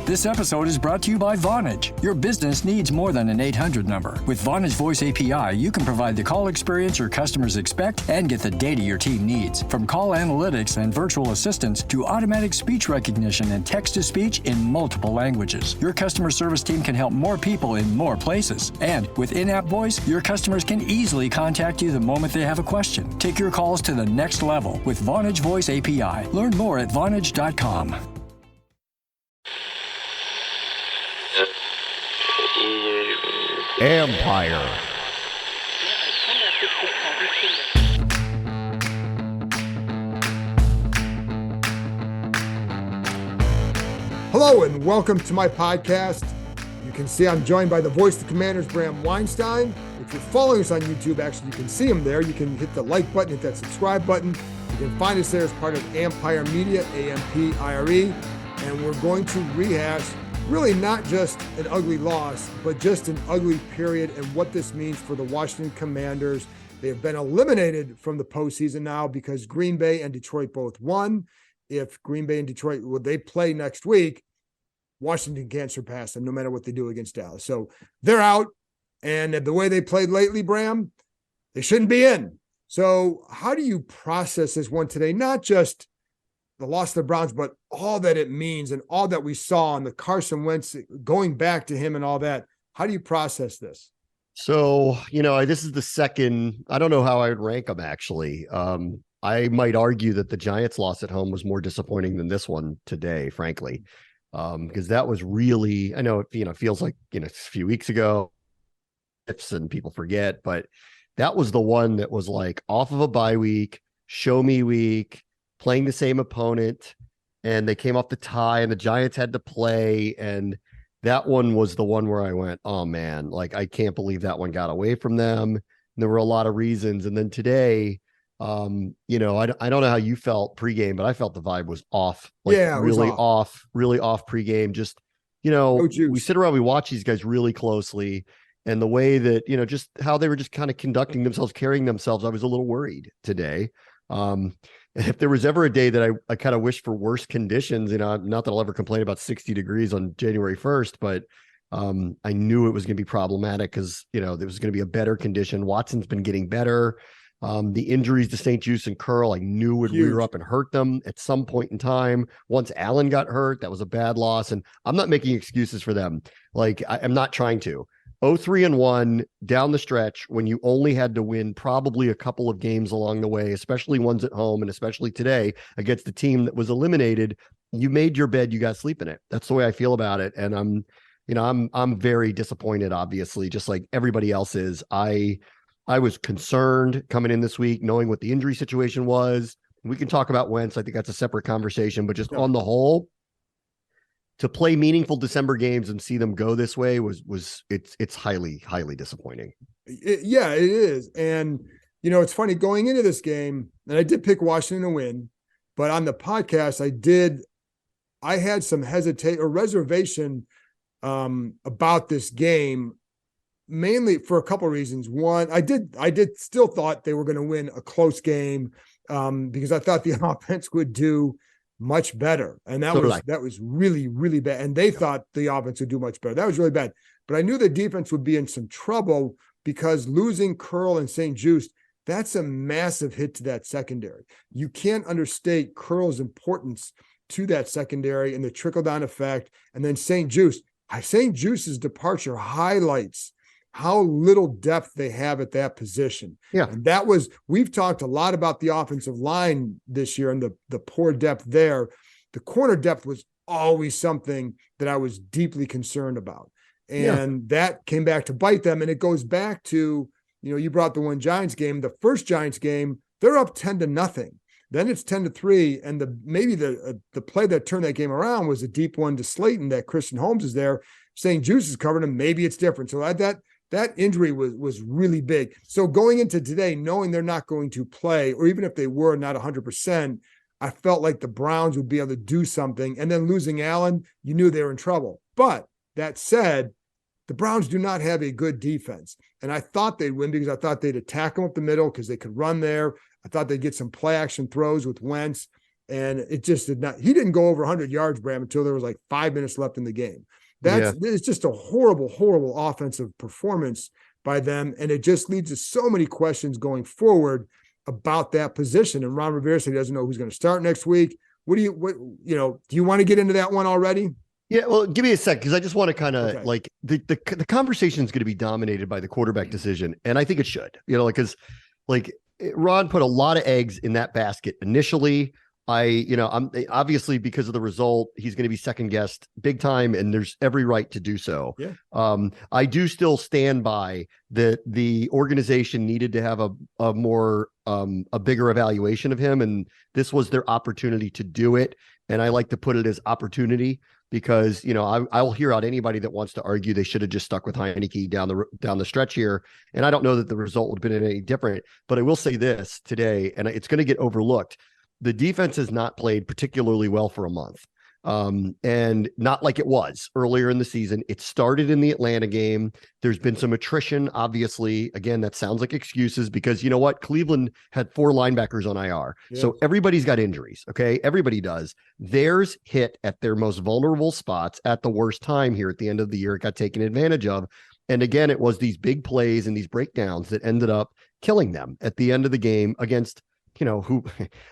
This episode is brought to you by Vonage. Your business needs more than an 800 number. With Vonage Voice API, you can provide the call experience your customers expect and get the data your team needs. From call analytics and virtual assistants to automatic speech recognition and text-to-speech in multiple languages, your customer service team can help more people in more places. And with in-app voice, your customers can easily contact you the moment they have a question. Take your calls to the next level with Vonage Voice API. Learn more at Vonage.com. Empire. Hello and welcome to my podcast. You can see I'm joined by the voice of the Commanders, Bram Weinstein. If you're following us on YouTube, actually, you can see him there. You can hit the like button, hit that subscribe button. You can find us there as part of Empire Media, AMPIRE. And we're going to rehash really not just an ugly loss, but just an ugly period and what this means for the Washington Commanders. They have been eliminated from the postseason now because Green Bay and Detroit both won. If Green Bay and Detroit, well, they play next week, Washington can't surpass them no matter what they do against Dallas. So they're out. And the way they played lately, Bram, they shouldn't be in. So how do you process this one today? Not just the loss of the Browns, but all that it means and all that we saw and the Carson Wentz going back to him and all that. How do you process this? So, this is the second, I don't know how I would rank them actually. I might argue that the Giants loss at home was more disappointing than this one today, frankly. Because that was really, I know it feels like, a few weeks ago and people forget, but that was the one that was like off of a bye week, show me week, playing the same opponent, and they came off the tie and the Giants had to play. And that one was the one where I went, oh man, like I can't believe that one got away from them. And there were a lot of reasons. And then today, I don't know how you felt pregame, but I felt the vibe was off. Really off pregame. Just, we sit around, we watch these guys really closely. And the way that, just how they were just kind of conducting themselves, carrying themselves, I was a little worried today. If there was ever a day that I kind of wish for worse conditions, not that I'll ever complain about 60 degrees on January 1st, but I knew it was going to be problematic because, there was going to be a better condition. Watson's been getting better. The injuries to St. Juste and Curl, I knew would rear up and hurt them at some point in time. Once Allen got hurt, that was a bad loss. And I'm not making excuses for them. I'm not trying to. 0-3-1 down the stretch when you only had to win probably a couple of games along the way, especially ones at home and especially today against the team that was eliminated. You made your bed, you got to sleep in it. That's the way I feel about it. And I'm very disappointed, obviously, just like everybody else is. I was concerned coming in this week, knowing what the injury situation was. We can talk about Wentz. I think that's a separate conversation, but just on the whole, to play meaningful December games and see them go this way it's highly, highly disappointing. It is. And, it's funny going into this game, and I did pick Washington to win, but on the podcast, I had some reservation about this game, mainly for a couple of reasons. One, I did still thought they were going to win a close game because I thought the offense would do much better. And that was really, really bad. And they thought the offense would do much better. That was really bad. But I knew the defense would be in some trouble because losing Curl and St. Juste, that's a massive hit to that secondary. You can't understate Curl's importance to that secondary and the trickle-down effect. And then St. Juste's departure highlights how little depth they have at that position. Yeah. And we've talked a lot about the offensive line this year and the poor depth there. The corner depth was always something that I was deeply concerned about. And that came back to bite them. And it goes back to, you brought the one Giants game, the first Giants game, they're up 10-0. Then it's 10-3. And the play that turned that game around was a deep one to Slayton that Christian Holmes is there. St. Juste is covered and maybe it's different. So that injury was really big. So going into today, knowing they're not going to play, or even if they were not 100%, I felt like the Browns would be able to do something. And then losing Allen, you knew they were in trouble. But that said, the Browns do not have a good defense. And I thought they'd win because I thought they'd attack them up the middle because they could run there. I thought they'd get some play action throws with Wentz. And it just did not, he didn't go over 100 yards, Bram, until there was like 5 minutes left in the game. It's just a horrible, horrible offensive performance by them. And it just leads to so many questions going forward about that position. And Ron Rivera said he doesn't know who's going to start next week. Do you want to get into that one already? Yeah, well, give me a sec, because I just want to kind of like the conversation is going to be dominated by the quarterback decision, and I think it should, because Ron put a lot of eggs in that basket initially. I'm obviously, because of the result, he's going to be second guessed big time, and there's every right to do so. Yeah. I do still stand by that the organization needed to have a more a bigger evaluation of him, and this was their opportunity to do it. And I like to put it as opportunity, because I will hear out anybody that wants to argue they should have just stuck with Heineke down the stretch here. And I don't know that the result would have been any different, but I will say this today, and it's going to get overlooked. The defense has not played particularly well for a month. And not like it was earlier in the season. It started in the Atlanta game. There's been some attrition, obviously. Again, that sounds like excuses, because you know what? Cleveland had 4 linebackers on IR. Yeah. So everybody's got injuries. Okay. Everybody does. Theirs hit at their most vulnerable spots at the worst time here at the end of the year. It got taken advantage of. And again, it was these big plays and these breakdowns that ended up killing them at the end of the game against, who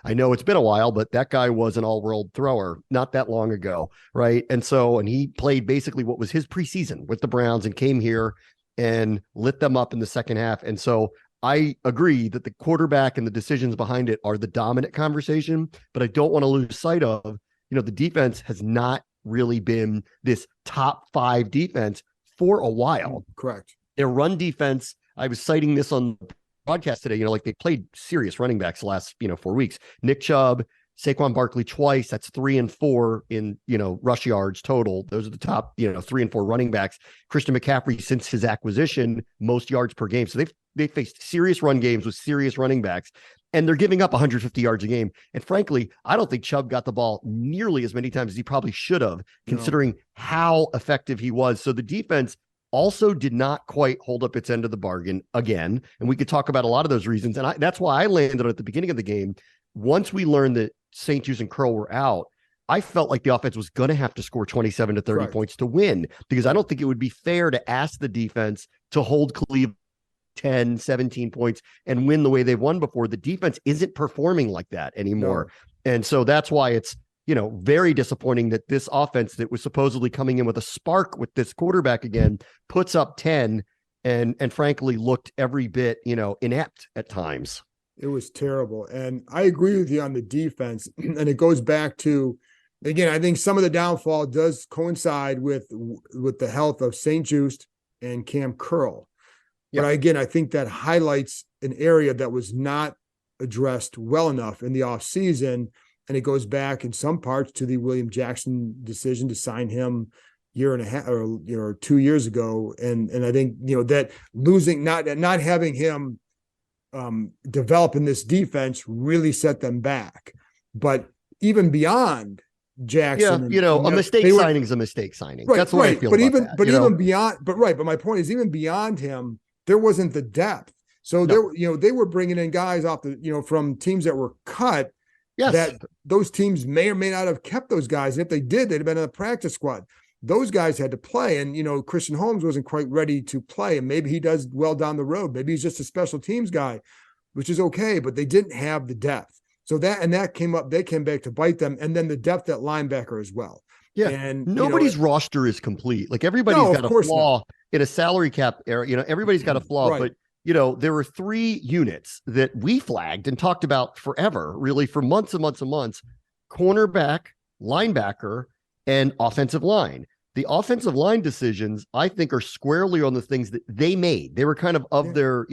I know it's been a while, but that guy was an all-world thrower not that long ago, right? And he played basically what was his preseason with the Browns and came here and lit them up in the second half. And so I agree that the quarterback and the decisions behind it are the dominant conversation, but I don't want to lose sight of, the defense has not really been this top 5 defense for a while. Correct. Their run defense, I was citing this on broadcast today, they played serious running backs the last, 4 weeks. Nick Chubb, Saquon Barkley twice. That's 3 and 4 in, rush yards total. Those are the top, 3 and 4 running backs. Christian McCaffrey, since his acquisition, most yards per game. So they've faced serious run games with serious running backs, and they're giving up 150 yards a game. And frankly, I don't think Chubb got the ball nearly as many times as he probably should have, considering how effective he was. So the defense also did not quite hold up its end of the bargain again. And we could talk about a lot of those reasons. And that's why I landed at the beginning of the game. Once we learned that St. Juste and Curl were out, I felt like the offense was going to have to score 27 to 30 points to win, because I don't think it would be fair to ask the defense to hold Cleveland 10, 17 points and win the way they've won before. The defense isn't performing like that anymore. No. And so that's why it's, very disappointing that this offense that was supposedly coming in with a spark with this quarterback again puts up 10 and frankly looked every bit, inept at times. It was terrible. And I agree with you on the defense. And it goes back to, again, I think some of the downfall does coincide with the health of St. Juste and Cam Curl. But again, I think that highlights an area that was not addressed well enough in the offseason. And it goes back in some parts to the William Jackson decision to sign him year and a half or 2 years ago. And I think, that losing, not having him develop in this defense really set them back. But even beyond Jackson, a mistake signing is a mistake signing. Right, that's what I feel. But but my point is, even beyond him, there wasn't the depth. So they were bringing in guys off from teams that were cut. Yes. That those teams may or may not have kept those guys. And if they did, they'd have been in the practice squad. Those guys had to play. And, Christian Holmes wasn't quite ready to play. And maybe he does well down the road. Maybe he's just a special teams guy, which is okay. But they didn't have the depth. So that came up. They came back to bite them. And then the depth at linebacker as well. Yeah. And nobody's roster is complete. Like everybody's got a flaw in a salary cap era. Everybody's got a flaw. Right. But there were 3 units that we flagged and talked about forever, really for months and months and months: cornerback, linebacker, and offensive line. The offensive line decisions, I think, are squarely on the things that they made. They were kind of their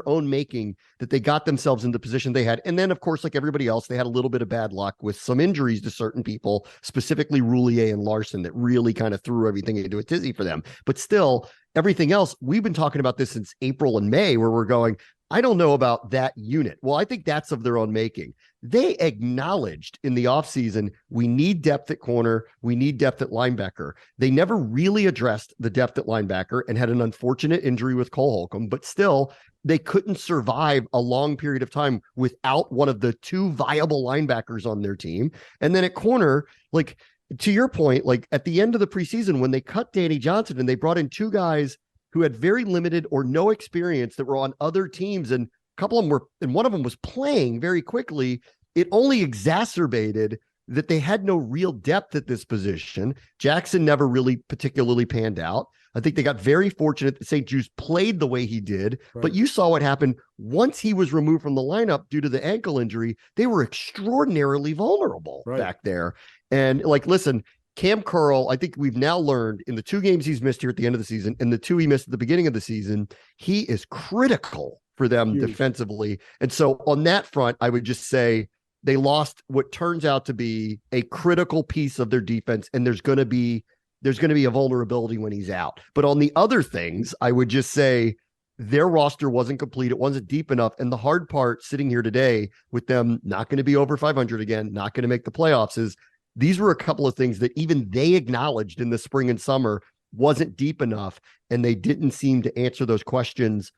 own making, that they got themselves in the position they had. And then, of course, like everybody else, they had a little bit of bad luck with some injuries to certain people, specifically Roulier and Larson, that really kind of threw everything into a tizzy for them. But still, everything else, we've been talking about this since April and May, where we're going, I don't know about that unit. Well, I think that's of their own making. they acknowledged in the offseason, we need depth at corner, we need depth at linebacker. They never really addressed the depth at linebacker and had an unfortunate injury with Cole Holcomb, but still, they couldn't survive a long period of time without one of the two viable linebackers on their team. And then at corner, like, to your point, like at the end of the preseason, when they cut Danny Johnson and they brought in two guys who had very limited or no experience that were on other teams, and a couple of them were, and one of them was playing very quickly, it only exacerbated that they had no real depth at this position. Jackson never really particularly panned out. I think they got very fortunate that St. Jude's played the way he did, right. But you saw what happened once he was removed from the lineup due to the ankle injury. They were extraordinarily vulnerable back there. And like, listen, Cam Curl, I think we've now learned in the 2 games he's missed here at the end of the season and the 2 he missed at the beginning of the season, he is critical for them defensively. And so on that front, I would just say they lost what turns out to be a critical piece of their defense. And there's going to be a vulnerability when he's out. But on the other things, I would just say their roster wasn't complete. It wasn't deep enough. And the hard part sitting here today with them not going to be over 500 again, not going to make the playoffs, is these were a couple of things that even they acknowledged in the spring and summer wasn't deep enough. And they didn't seem to answer those questions,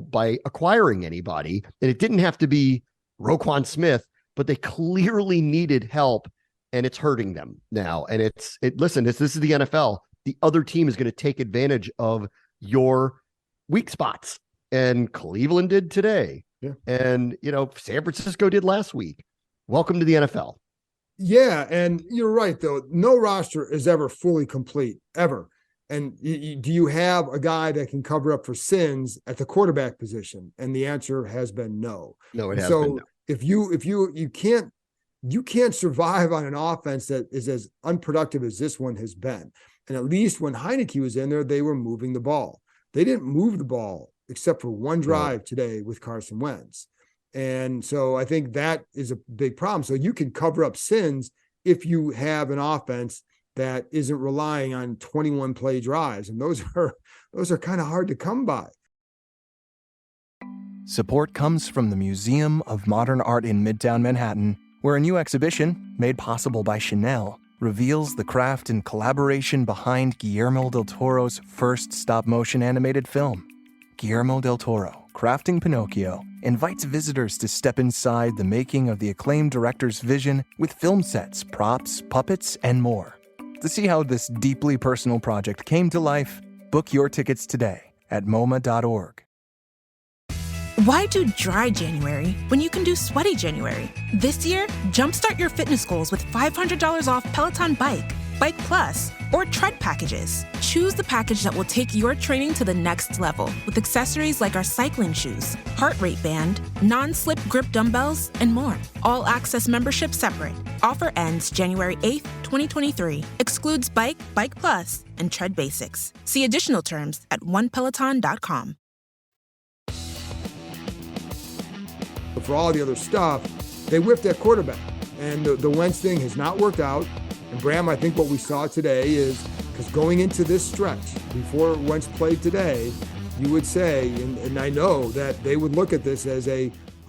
by acquiring anybody. And it didn't have to be Roquan Smith, but they clearly needed help, and it's hurting them now. And listen, this is the NFL. The other team is going to take advantage of your weak spots. And Cleveland did today. Yeah. And, San Francisco did last week. Welcome to the NFL. Yeah, and you're right, though. No roster is ever fully complete, ever. And do you have a guy that can cover up for sins at the quarterback position? And the answer has been no. No, it has been no. If you can't survive on an offense that is as unproductive as this one has been. And at least when Heineke was in there, they were moving the ball. They didn't move the ball except for one drive today with Carson Wentz. And so I think that is a big problem. So you can cover up sins if you have an offense that isn't relying on 21 play drives. And those are kind of hard to come by. Support comes from the Museum of Modern Art in Midtown Manhattan, where a new exhibition, made possible by Chanel, reveals the craft and collaboration behind Guillermo del Toro's first stop-motion animated film. Guillermo del Toro, Crafting Pinocchio, invites visitors to step inside the making of the acclaimed director's vision with film sets, props, puppets, and more. To see how this deeply personal project came to life, book your tickets today at MoMA.org. Why do dry January when you can do sweaty January? This year, jumpstart your fitness goals with $500 off Peloton Bike, Bike Plus, or Tread packages. Choose the package that will take your training to the next level with accessories like our cycling shoes, heart rate band, non-slip grip dumbbells, and more. All access membership separate. Offer ends January 8th, 2023. Excludes Bike, Bike Plus, and Tread Basics. See additional terms at onepeloton.com. For all the other stuff, they whiffed that quarterback. And the Wentz thing has not worked out. And Bram, I think what we saw today is, because going into this stretch, before Wentz played today, you would say, and I know that they would look at this as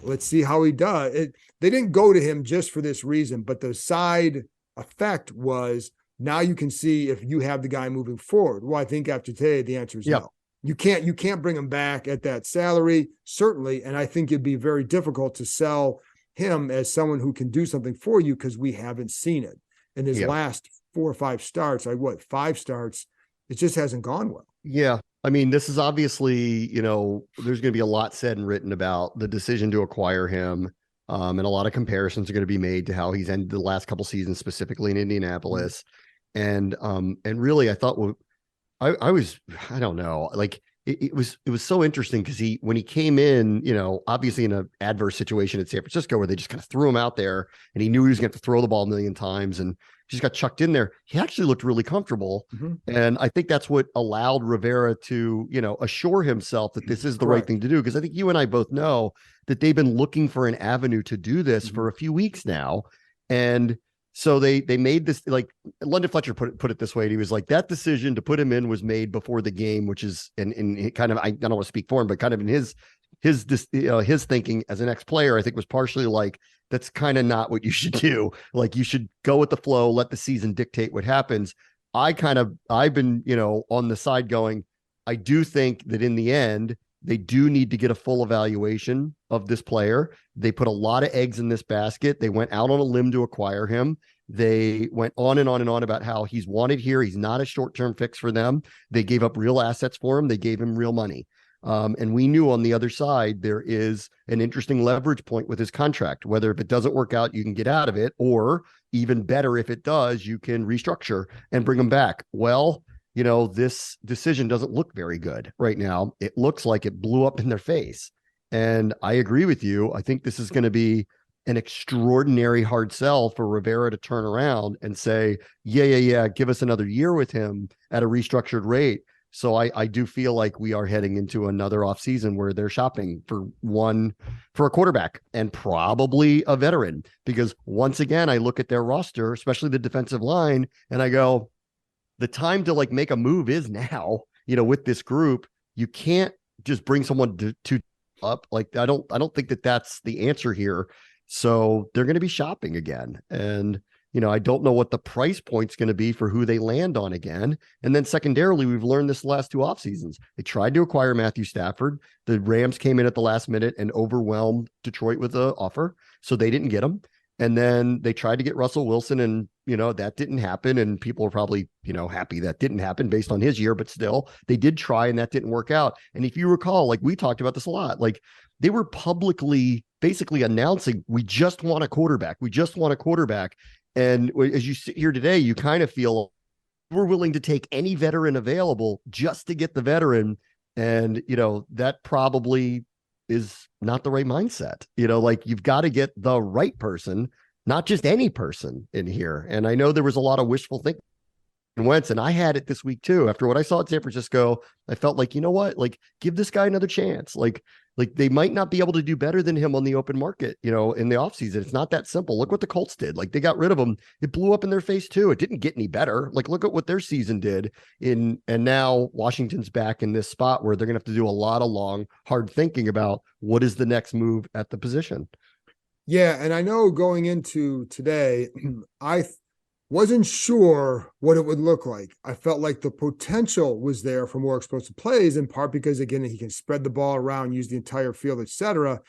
let's see how he does. They didn't go to him just for this reason, but the side effect was, now you can see if you have the guy moving forward. Well, I think after today, the answer is no. You can't bring him back at that salary, certainly. And I think it'd be very difficult to sell him as someone who can do something for you, because we haven't seen it in his last 4 or 5 starts. 5 starts. It just hasn't gone well. Yeah. I mean, this is obviously, there's going to be a lot said and written about the decision to acquire him. And a lot of comparisons are going to be made to how he's ended the last couple seasons, specifically in Indianapolis. And really, I thought, I don't know, like it was so interesting because when he came in, obviously in an adverse situation at San Francisco where they just kind of threw him out there and he knew he was going to throw the ball a million times and just got chucked in there. He actually looked really comfortable. Mm-hmm. And I think that's what allowed Rivera to, assure himself that this is the right thing to do. Because I think you and I both know that they've been looking for an avenue to do this for a few weeks now. And so they made this, like London Fletcher put it this way. He was like, that decision to put him in was made before the game, which is in kind of, I don't want to speak for him, but kind of in his his thinking as an ex-player, I think, was partially like, that's kind of not what you should do. Like, you should go with the flow, let the season dictate what happens. I've been, on the side going, I do think that in the end, they do need to get a full evaluation of this player. They put a lot of eggs in this basket. They went out on a limb to acquire him. They went on and on and on about how he's wanted here. He's not a short-term fix for them. They gave up real assets for him. They gave him real money. And we knew on the other side, there is an interesting leverage point with his contract, whether if it doesn't work out, you can get out of it, or even better, if it does, you can restructure and bring him back. Well, this decision doesn't look very good right now. It looks like it blew up in their face. And I agree with you. I think this is going to be an extraordinary hard sell for Rivera to turn around and say, yeah, give us another year with him at a restructured rate. So I do feel like we are heading into another offseason where they're shopping for a quarterback and probably a veteran, because once again, I look at their roster, especially the defensive line, and I go, the time to like make a move is now. With this group, you can't just bring someone to up. Like, I don't think that that's the answer here. So they're going to be shopping again. And, I don't know what the price point's going to be for who they land on again. And then secondarily, we've learned this last two off seasons. They tried to acquire Matthew Stafford. The Rams came in at the last minute and overwhelmed Detroit with the offer. So they didn't get him. And then they tried to get Russell Wilson, and, that didn't happen. And people are probably, happy that didn't happen based on his year, but still they did try and that didn't work out. And if you recall, like, we talked about this a lot, like, they were publicly basically announcing, we just want a quarterback. We just want a quarterback. And as you sit here today, you kind of feel we're willing to take any veteran available just to get the veteran. And, that probably is not the right mindset. Like, you've got to get the right person, not just any person in here. And I know there was a lot of wishful thinking in Wentz, and I had it this week too. After what I saw at San Francisco, I felt like, what, like, give this guy another chance. Like they might not be able to do better than him on the open market, in the offseason. It's not that simple. Look what the Colts did. Like, they got rid of him. It blew up in their face too. It didn't get any better. Like, look at what their season did and now Washington's back in this spot where they're going to have to do a lot of long, hard thinking about what is the next move at the position. Yeah. And I know going into today, I wasn't sure what it would look like. I felt like the potential was there for more explosive plays, in part because, again, he can spread the ball around, use the entire field, etc.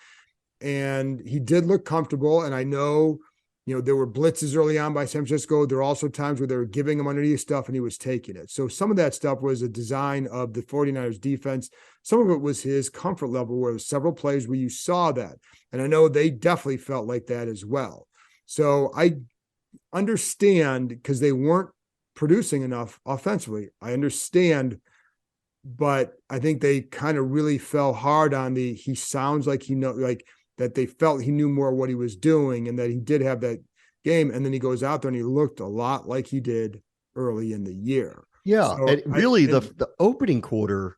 And he did look comfortable. And I know, there were blitzes early on by San Francisco. There were also times where they were giving him underneath stuff and he was taking it. So some of that stuff was a design of the 49ers defense. Some of it was his comfort level, where there were several plays where you saw that. And I know they definitely felt like that as well. So I understand, because they weren't producing enough offensively. I understand, but I think they kind of really fell hard on he sounds like that they felt he knew more what he was doing, and that he did have that game. And then he goes out there and he looked a lot like he did early in the year. Yeah. So and really the opening quarter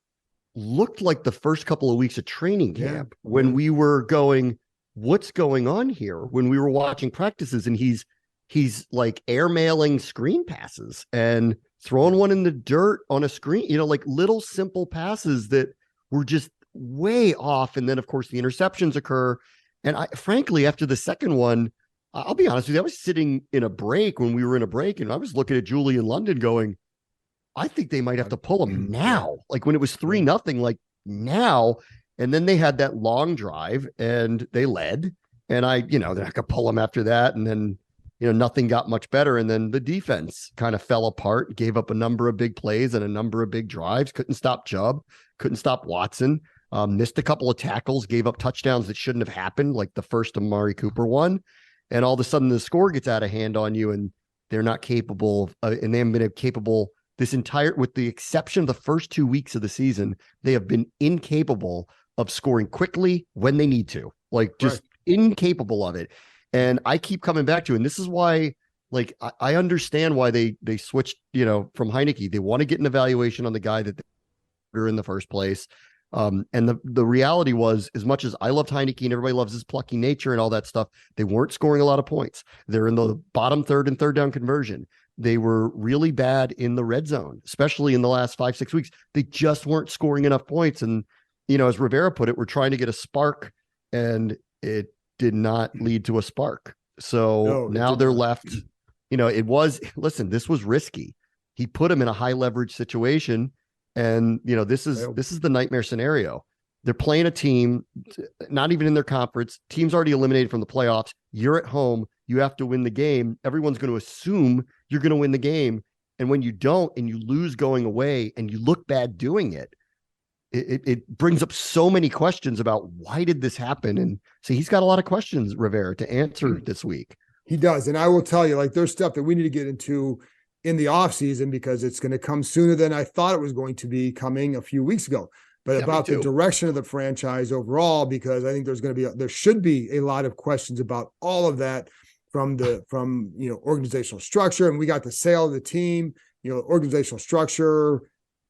looked like the first couple of weeks of training camp when we were going, what's going on here? When we were watching practices, and he's like airmailing screen passes and throwing one in the dirt on a screen, like little simple passes that were just way off. And then of course the interceptions occur. And frankly, after the second one, I'll be honest with you, I was sitting in a break when we were in a break, and I was looking at Julian London going, I think they might have to pull him now. Like, when it was 3-0, like now. And then they had that long drive and they led, and they're not gonna pull him after that. And then, nothing got much better. And then the defense kind of fell apart, gave up a number of big plays and a number of big drives, couldn't stop Chubb, couldn't stop Watson, missed a couple of tackles, gave up touchdowns that shouldn't have happened, like the first Amari Cooper one. And all of a sudden the score gets out of hand on you, and they're not capable and they haven't been capable this entire, with the exception of the first 2 weeks of the season, they have been incapable of scoring quickly when they need to, like just incapable of it. And I keep coming back to, and this is why, like, I understand why they switched, from Heineke. They want to get an evaluation on the guy that they're in the first place. And the reality was, as much as I loved Heineke and everybody loves his plucky nature and all that stuff, they weren't scoring a lot of points. They're in the bottom third and third down conversion. They were really bad in the red zone, especially in the last 5-6 weeks. They just weren't scoring enough points. And as Rivera put it, we're trying to get a spark, and it did not lead to a spark. So now they're left, this was risky. He put him in a high leverage situation. And, this is the nightmare scenario. They're playing a team, not even in their conference. Team's already eliminated from the playoffs. You're at home. You have to win the game. Everyone's going to assume you're going to win the game. And when you don't, and you lose going away, and you look bad doing it, it brings up so many questions about why did this happen? And so he's got a lot of questions, Rivera, to answer this week. He does. And I will tell you, like, there's stuff that we need to get into in the offseason because it's going to come sooner than I thought it was going to be coming a few weeks ago. But about the direction of the franchise overall, because I think there should be a lot of questions about all of that from organizational structure. And we got the sale of the team, organizational structure,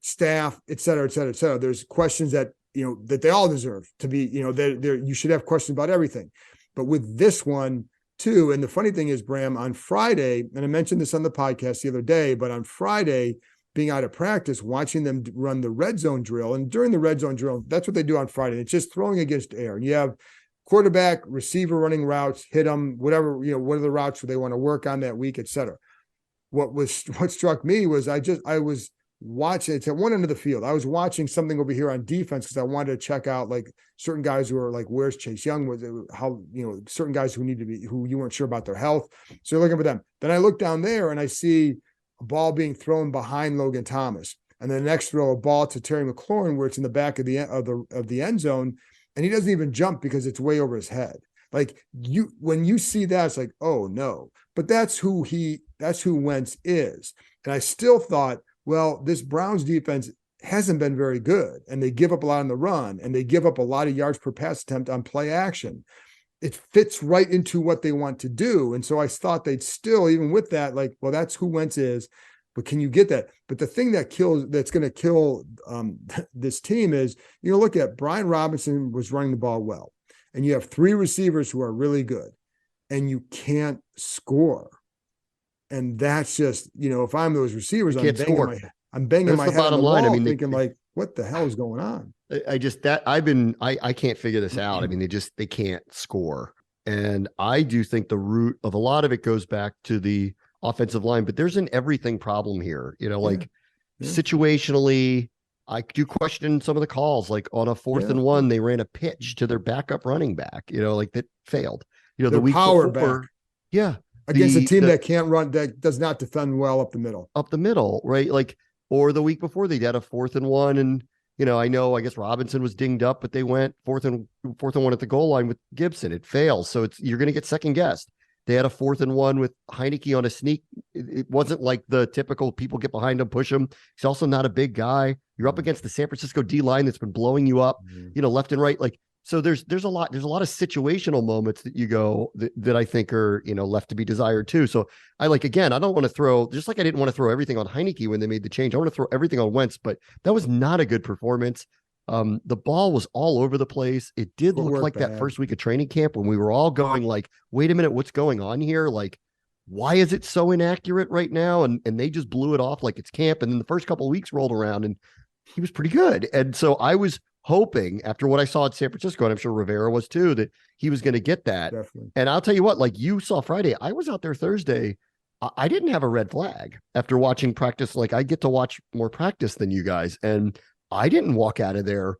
staff, et cetera, et cetera, et cetera. There's questions that, that they all deserve to be, you should have questions about everything. But with this one too, and the funny thing is, Bram, on Friday, and I mentioned this on the podcast the other day, but on Friday, being out of practice, watching them run the red zone drill. And during the red zone drill, that's what they do on Friday. It's just throwing against air. And you have quarterback, receiver running routes, hit them, whatever, what are the routes they want to work on that week, et cetera. What struck me was I was watching, it's at one end of the field. I was watching something over here on defense because I wanted to check out like certain guys who are like, where's Chase Young? Was it how, certain guys who you weren't sure about their health. So you're looking for them. Then I look down there and I see a ball being thrown behind Logan Thomas. And then the next throw, a ball to Terry McLaurin, where it's in the back of the end zone. And he doesn't even jump because it's way over his head. Like when you see that, it's like, oh no, but that's who Wentz is. And I still thought, well, this Browns defense hasn't been very good, and they give up a lot on the run, and they give up a lot of yards per pass attempt on play action. It fits right into what they want to do. And so I thought they'd still, even with that, like, well, that's who Wentz is, but can you get that? But the thing that's going to kill this team is, look at Brian Robinson was running the ball well, and you have three receivers who are really good, and you can't score. And that's just, if I'm those receivers, I'm banging my head on the wall, thinking like, what the hell is going on? I can't figure this out. I mean, they can't score. And I do think the root of a lot of it goes back to the offensive line, but there's an everything problem here, situationally. I do question some of the calls, like on a 4th and 1, they ran a pitch to their backup running back, that failed, the week power before. Back. Yeah. Against a team that can't run, that does not defend well up the middle. Right? Like, or the week before they had a 4th and 1, and I guess Robinson was dinged up, but they went 4th and 1 at the goal line with Gibson. It fails, so you're going to get second guessed. They had a 4th and 1 with Heineke on a sneak. It wasn't like the typical people get behind him, push him. He's also not a big guy. You're up against the San Francisco D line that's been blowing you up, left and right. Like, so there's a lot of situational moments that you go that I think are, left to be desired too. So I don't want to throw, just like I didn't want to throw everything on Heineke when they made the change. I want to throw everything on Wentz, but that was not a good performance. The ball was all over the place. It did look like that first week of training camp when we were all going like, wait a minute, what's going on here? Like, why is it so inaccurate right now? And they just blew it off like it's camp. And then the first couple of weeks rolled around and he was pretty good. And so I was hoping, after what I saw at San Francisco, and I'm sure Rivera was too, that he was going to get that. Definitely. And I'll tell you what, like you saw Friday, I was out there Thursday. I didn't have a red flag after watching practice. Like, I get to watch more practice than you guys. And I didn't walk out of there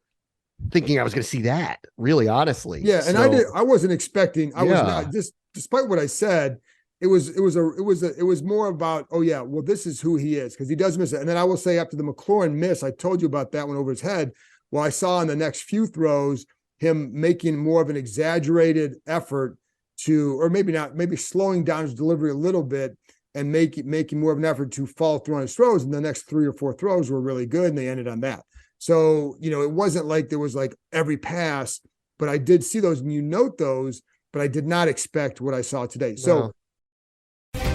thinking I was going to see that, really, honestly. Yeah. And I wasn't expecting, was not, just despite what I said, it was more about, oh yeah, well, this is who he is, because he does miss it. And then I will say, after the McLaurin miss, I told you about that one over his head. Well, I saw in the next few throws him making more of an exaggerated effort to, or maybe not, maybe slowing down his delivery a little bit and making more of an effort to follow through on his throws. And the next 3 or 4 throws were really good, and they ended on that. So, it wasn't like there was like every pass, but I did see those, and you note those, but I did not expect what I saw today. So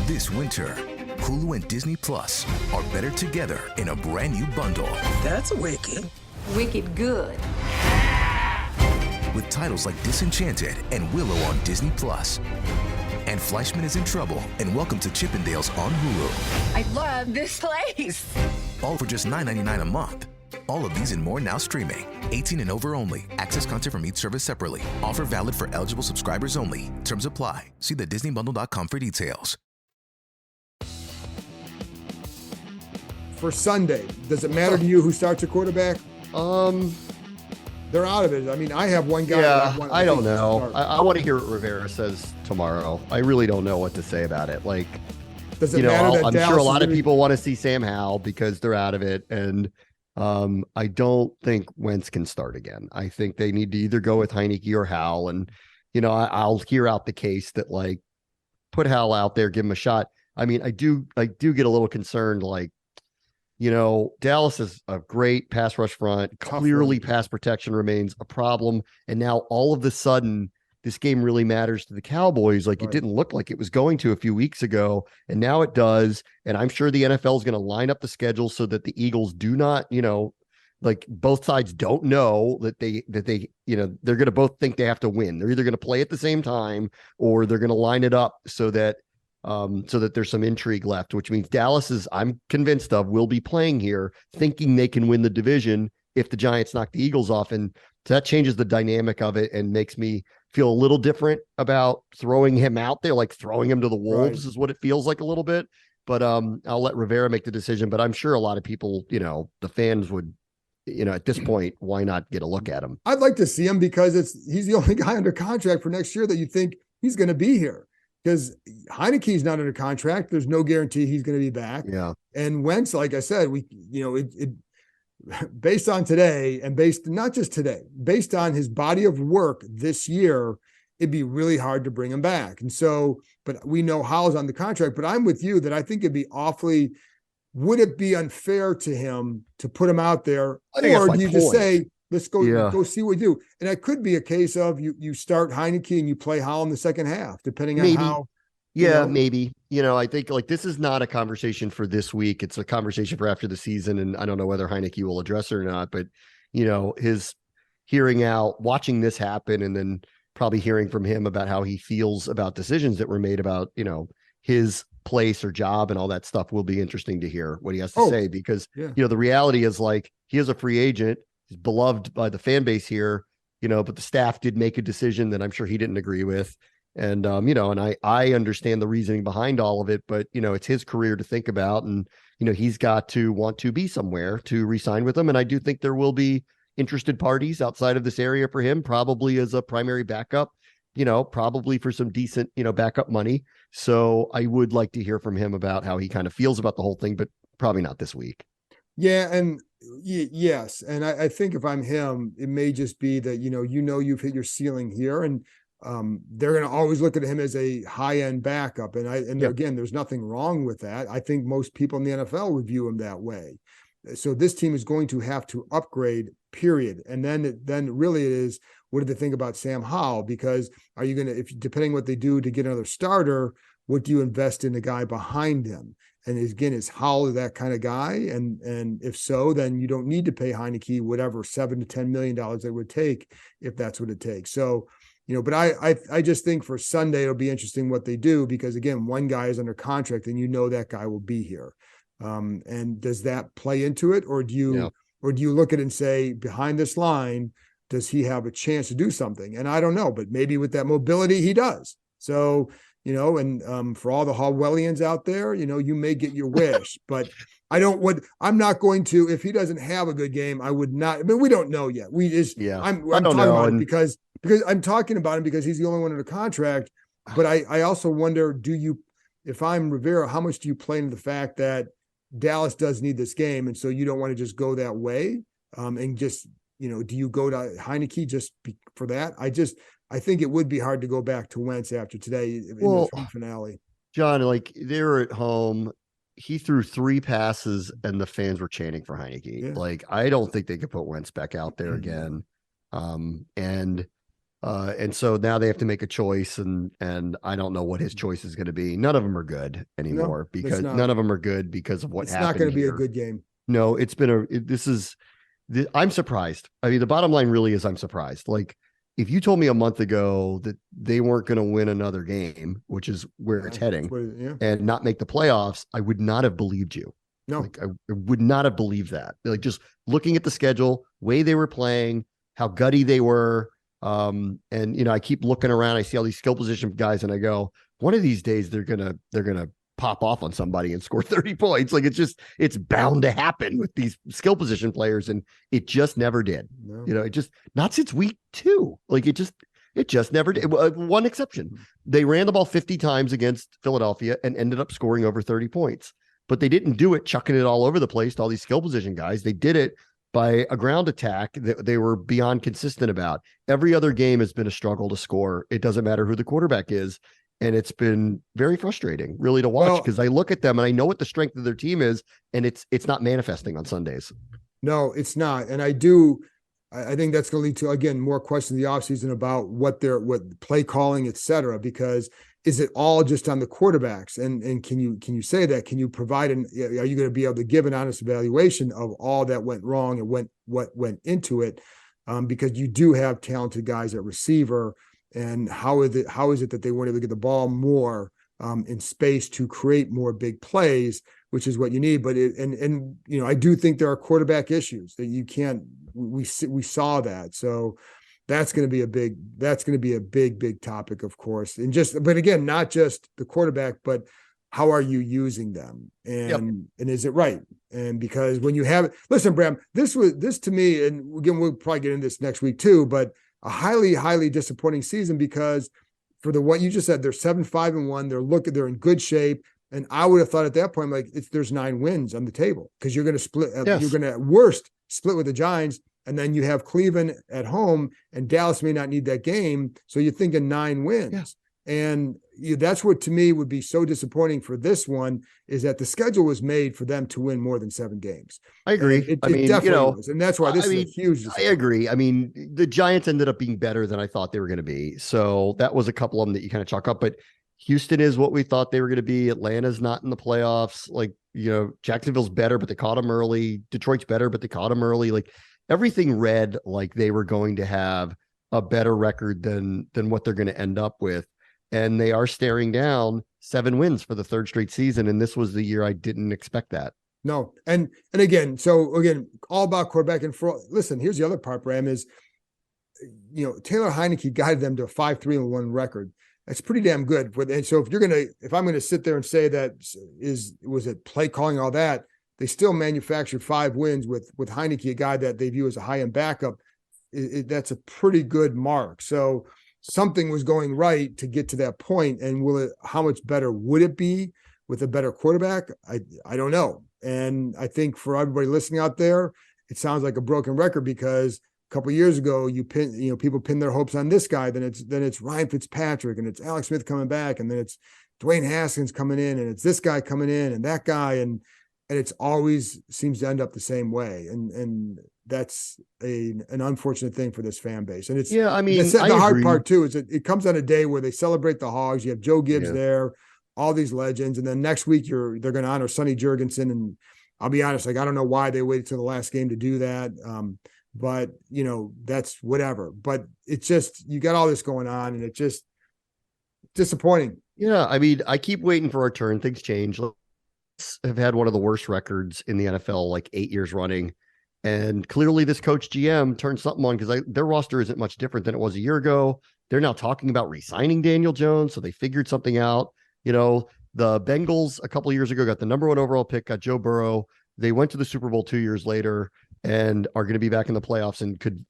this winter, Hulu and Disney Plus are better together in a brand new bundle. That's wicked. Wicked good. With titles like Disenchanted and Willow on Disney Plus. And Fleischman is in Trouble and Welcome to Chippendales on Hulu. I love this place. All for just $9.99 a month. All of these and more now streaming. 18 and over only. Access content from each service separately. Offer valid for eligible subscribers only. Terms apply. See the DisneyBundle.com for details. For Sunday, does it matter to you who starts a quarterback? They're out of it. I mean, I have one guy. Yeah, I don't know. I want to hear what Rivera says tomorrow. I really don't know what to say about it. Like, does it matter that I'm Dallas sure a lot of people want to see Sam Howell because they're out of it. And I don't think Wentz can start again. I think they need to either go with Heineke or Howell. And, I'll hear out the case that, like, put Howell out there, give him a shot. I mean, I do get a little concerned, like, Dallas is a great pass rush front. Clearly, pass protection remains a problem. And now all of a sudden, this game really matters to the Cowboys. Like, It didn't look like it was going to a few weeks ago. And now it does. And I'm sure the NFL is going to line up the schedule so that the Eagles do not, like, both sides don't know that they're going to both think they have to win. They're either going to play at the same time or they're going to line it up so that there's some intrigue left, which means Dallas is, I'm convinced of, will be playing here thinking they can win the division if the Giants knock the Eagles off. And that changes the dynamic of it and makes me feel a little different about throwing him out there, like throwing him to the wolves is what it feels like a little bit. But I'll let Rivera make the decision. But I'm sure a lot of people, the fans would, at this point, why not get a look at him? I'd like to see him because he's the only guy under contract for next year that you think he's going to be here. Because Heineke's not under contract. There's no guarantee he's going to be back. Yeah. And Wentz, like I said, based on today and not just today, based on his body of work this year, it'd be really hard to bring him back. And so, but we know Howell's on the contract, but I'm with you that I think would it be unfair to him to put him out there? Or do you just say, let's go see what we do. And that could be a case of you start Heineke and you play Howell in the second half, depending on how. Yeah, maybe. I think, like, this is not a conversation for this week. It's a conversation for after the season. And I don't know whether Heineke will address it or not, but, his hearing out, watching this happen, and then probably hearing from him about how he feels about decisions that were made about, his place or job and all that stuff will be interesting to hear what he has to say, because, the reality is, like, he is a free agent. He's beloved by the fan base here, but the staff did make a decision that I'm sure he didn't agree with. And, and I understand the reasoning behind all of it, but, it's his career to think about. And, he's got to want to be somewhere to re-sign with them. And I do think there will be interested parties outside of this area for him, probably as a primary backup, probably for some decent, backup money. So I would like to hear from him about how he kind of feels about the whole thing, but probably not this week. Yeah. And yes. And I think if I'm him, it may just be that, you've hit your ceiling here, and they're going to always look at him as a high-end backup. And again, there's nothing wrong with that. I think most people in the NFL would view him that way. So this team is going to have to upgrade, period. And then really it is, what do they think about Sam Howell? Because are you going to, depending what they do to get another starter, what do you invest in the guy behind him? And again, is Howell that kind of guy? And if so, then you don't need to pay Heineke whatever $7 to $10 million it would take, if that's what it takes. So, but I just think for Sunday it'll be interesting what they do, because again, one guy is under contract and that guy will be here. And does that play into it, or do you look at it and say, behind this line, does he have a chance to do something? And I don't know, but maybe with that mobility he does. So. And for all the Hallwellians out there, you may get your wish, but I'm not going to, if he doesn't have a good game, I would not. I mean, we don't know yet. I'm talking about him because I'm talking about him because he's the only one under contract. But I also wonder, if I'm Rivera, how much do you play into the fact that Dallas does need this game? And so you don't want to just go that way. And just, do you go to Heineke just for that? I think it would be hard to go back to Wentz after today in the finale. John, like, they were at home. He threw 3 passes and the fans were chanting for Heineke. Yeah. Like, I don't think they could put Wentz back out there again. And so now they have to make a choice, and I don't know what his choice is going to be. None of them are good anymore, because none of them are good because of what happened. It's not going to be a good game. No, I'm surprised. I mean, the bottom line really is I'm surprised. Like, if you told me a month ago that they weren't going to win another game, which is where it's heading, and not make the playoffs, I would not have believed you. No. Like I would not have believed that. Like just looking at the schedule, way they were playing, how gutty they were. And I keep looking around, I see all these skill position guys, and I go, one of these days they're gonna pop off on somebody and score 30 points. Like it's bound to happen with these skill position players, and it just never did. No. It just not since week 2. Like it just never did. One exception. They ran the ball 50 times against Philadelphia and ended up scoring over 30 points. But they didn't do it chucking it all over the place to all these skill position guys. They did it by a ground attack that they were beyond consistent about. Every other game has been a struggle to score. It doesn't matter who the quarterback is. And it's been very frustrating, really, to watch, because I look at them and I know what the strength of their team is, and it's not manifesting on Sundays. No, it's not. And I think that's going to lead to, again, more questions in the offseason about what play calling, et cetera, because is it all just on the quarterbacks? And can you say that? Can you provide are you going to be able to give an honest evaluation of all that went wrong and what went into it? Because you do have talented guys at receiver. And how is it that they weren't able to get the ball more in space to create more big plays, which is what you need. But I do think there are quarterback issues that you can't. We saw that, so that's going to be a big topic, of course. But again, not just the quarterback, but how are you using them, and is it right? And because when you have, listen, Bram, this to me, and again, we'll probably get into this next week too, but a highly, highly disappointing season, because for what you just said, they're 7-5-1. They're in good shape. And I would have thought at that point, like, there's 9 wins on the table, because you're going to split. Yes. You're going to at worst split with the Giants. And then you have Cleveland at home, and Dallas may not need that game. So you're thinking 9 wins. Yes. And that's what to me would be so disappointing for this one, is that the schedule was made for them to win more than 7 games. I agree. It definitely was. And that's why this is a huge I agree. I mean, the Giants ended up being better than I thought they were going to be. So that was a couple of them that you kind of chalk up. But Houston is what we thought they were going to be. Atlanta's not in the playoffs. Like, Jacksonville's better, but they caught them early. Detroit's better, but they caught them early. Like, everything read like they were going to have a better record than what they're going to end up with. And they are staring down 7 wins for the 3rd straight season. And this was the year I didn't expect that. No. And again, all about quarterback. And listen, here's the other part, Bram, is, Taylor Heineke guided them to a 5-3-1 record. That's pretty damn good. And so if I'm going to sit there and say that was it play calling, all that, they still manufactured 5 wins with Heineke, a guy that they view as a high-end backup. That's a pretty good mark. So something was going right to get to that point. And how much better would it be with a better quarterback? I don't know. And I think for everybody listening out there, it sounds like a broken record, because a couple of years ago, people pin their hopes on this guy. Then it's Ryan Fitzpatrick, and it's Alex Smith coming back, and then it's Dwayne Haskins coming in, and it's this guy coming in, and that guy, and it's always seems to end up the same way. And that's an unfortunate thing for this fan base. And the hard part too is it comes on a day where they celebrate the Hogs. You have Joe Gibbs there, all these legends, and then next week they're going to honor Sonny Jurgensen. And I'll be honest, like, I don't know why they waited till the last game to do that. But that's whatever. But it's just, you got all this going on, and it's just disappointing. Yeah, I mean, I keep waiting for our turn. Things change. Have had one of the worst records in the NFL, like 8 years running. And clearly this coach GM turned something on, because their roster isn't much different than it was a year ago. They're now talking about re-signing Daniel Jones. So they figured something out. The Bengals a couple of years ago got the number 1 overall pick, got Joe Burrow. They went to the Super Bowl 2 years later and are going to be back in the playoffs and could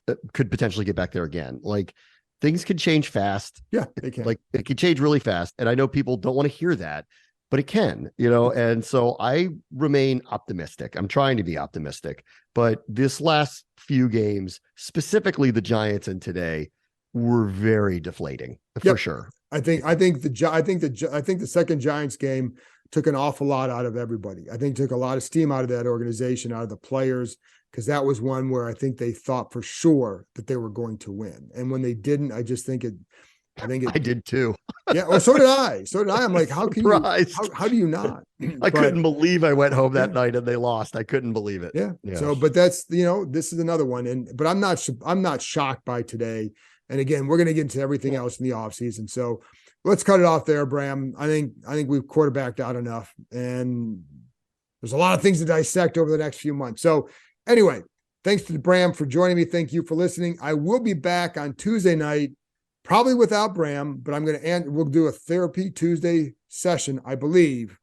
potentially get back there again. Like, things could change fast. Yeah, they can. Like, it could change really fast. And I know people don't want to hear that, but it can, and so I remain optimistic. I'm trying to be optimistic, but this last few games, specifically the Giants and today, were very deflating for sure. I think the second Giants game took an awful lot out of everybody. I think took a lot of steam out of that organization, out of the players, because that was one where I think they thought for sure that they were going to win. And when they didn't, I did too. Yeah. Well, so did I. I'm like, how can you, how do you not? I couldn't believe I went home that night and they lost. I couldn't believe it. Yeah. So, but that's, this is another one. But I'm not shocked by today. And again, we're going to get into everything else in the offseason. So let's cut it off there, Bram. I think we've quarterbacked out enough, and there's a lot of things to dissect over the next few months. So anyway, thanks to Bram for joining me. Thank you for listening. I will be back on Tuesday night, probably without Bram, but we'll do a Therapy Tuesday session, I believe.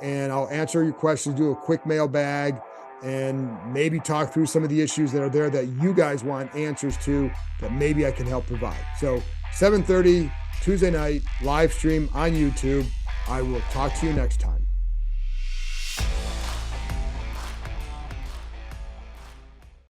And I'll answer your questions, do a quick mailbag, and maybe talk through some of the issues that are there that you guys want answers to that maybe I can help provide. So 7:30 Tuesday night, live stream on YouTube. I will talk to you next time.